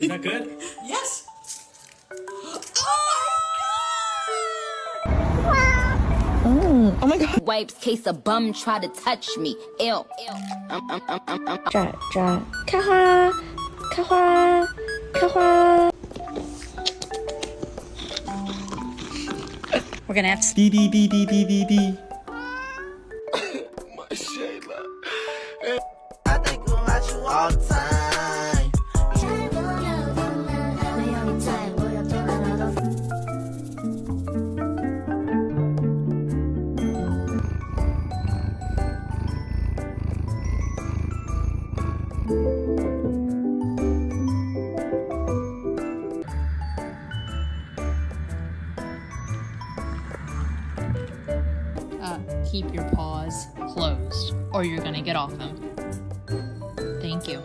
Is that good? Yes. Oh my god. Wipes case a bum try to touch me. Ew. Dra. 开花，开花，开花。We're gonna have to. D D D D D D D. My Shayla. I think about you all the time. Keep your paws closed or you're gonna get off them. Thank you.